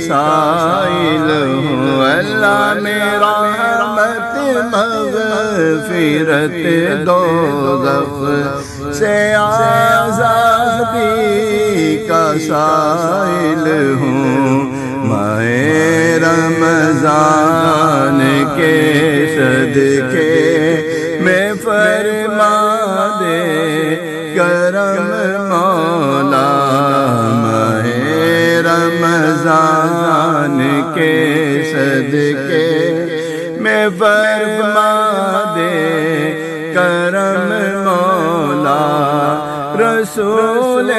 سائل ہوں، اللہ میرا رحمت مغفرت دوزخ سے آزادی کا سائل ہوں، ماہ رمضان کے صدقے میں فرما دے کرم مولا، ماہ رمضان کے صدقے میں فرما دے کرم مولا، رسول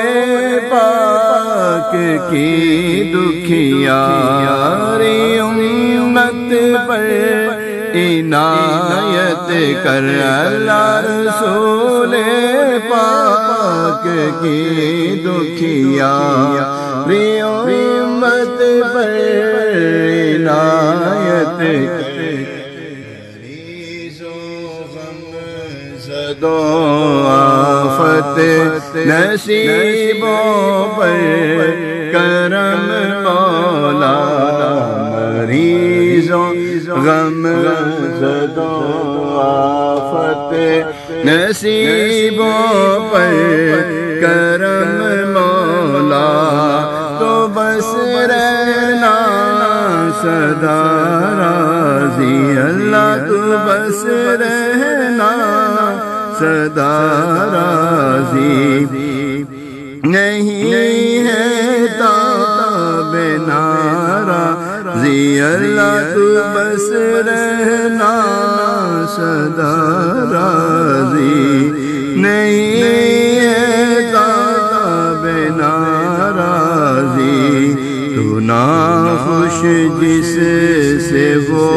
پاک کی دکھیاری امت پر عنایت کر، اللہ رسول پاک کی دکھیاری امت پر عنایت کر، زدو آفت نصیبوں پر کرم مولا، مریضوں غم زدوں آفت نصیبوں پر کرم مولا، تو بس رہنا سدا راضی، اللہ تو بس رہنا سدا راضی، نہیں ہے تاب ناراضی، اللہ تو بس رہنا سدا راضی، نہیں ہے تاب ناراضی، تو ناخوش جس سے وہ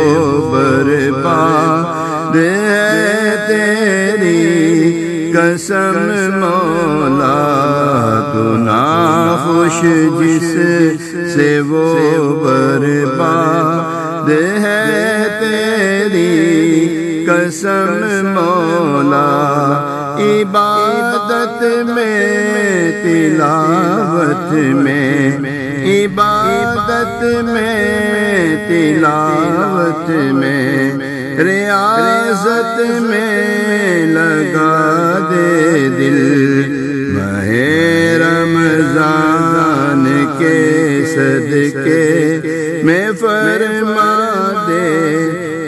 برباد ہے تیری قسم مولا، تو ناخوش جس سے وہ برباد ہے تیری قسم مولا، عبادت میں تلاوت میں، عبادت میں تلاوت میں، ریاضت میں لگا دے دل، ماہ رمضان کے صدقے میں فرما دے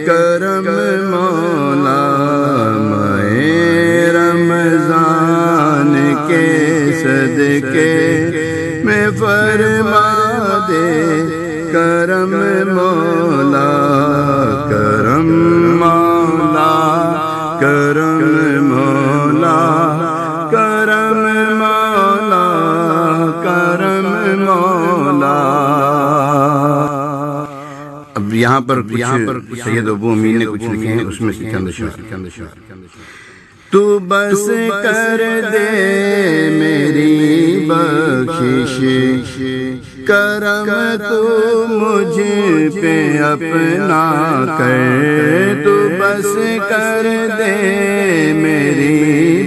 کرم مولا، ماہ رمضان کے صدقے میں فرما دے کرم مولا، کرم مولا، کرم مولا، کرم مولا، کرم مولا۔ اب یہاں پر سید ابو امین نے کچھ لکھے ہیں، اس میں سے چند اشعار، تو بس کر دے میری بخشش، کرم تو مجھ پہ اپنا کر، تو بس کر دے میری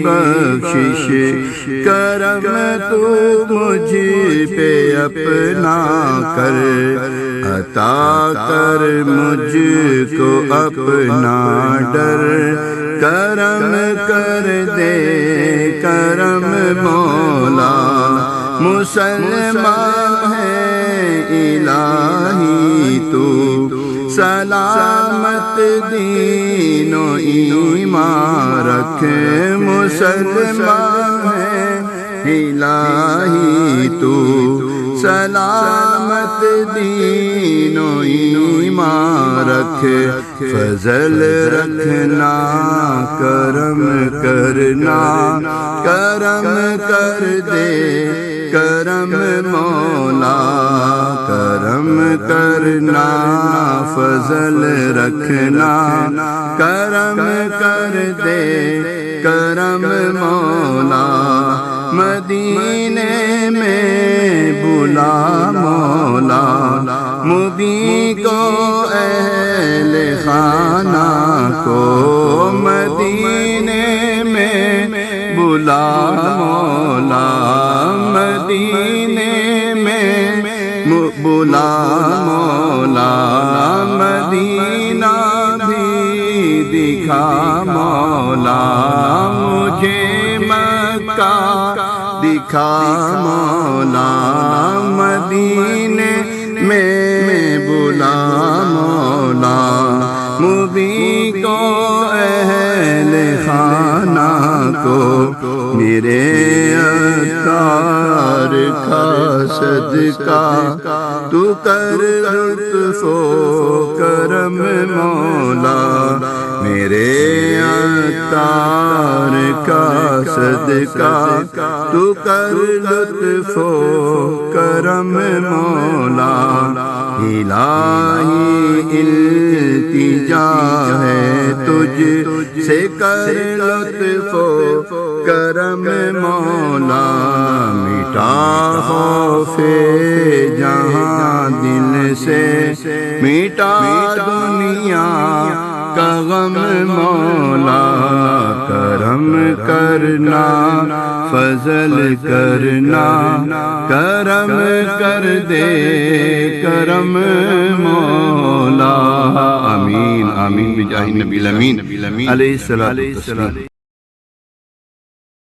بخشش، کرم تو مجھ پہ اپنا کر، عطا کر مجھ کو اپنا ڈر، کرم کر دے کرم مولا، مسلمان ہے الہی تو، سلامت دین و ایمان رکھ، مسلمان ہے الہی تو، سلامت دین و ایمان رکھ، فضل رکھنا کرم کرنا، کرم کر دے کرم مولا، کرم کرنا فضل رکھنا، کرم کر دے کرم مولا، مدینے میں بلا مولا، مبین کو اہل خانہ کو، مدینے میں بلا مولا، مدینے میں بلا مولا مدینہ بھی دکھا مولا مجھے مکہ دکھا مولا مدینے میں بلا مولا مبی کو اہل خانہ کو میرے عطار کا صدقہ تو کر لطف و کرم مولا میرے عطار کا صدقہ تو کر لطف و کرم مولا الہی التجا ہے تجھ سے کر لطف و کرم مولا مٹا خوف جہاں دل سے مٹا دنیا کا غم مولا کرم کرنا فضل کرنا کرم کر دے کرم مولا آمین آمین بجاہ نبی الامین علیہ الصلوۃ والسلام.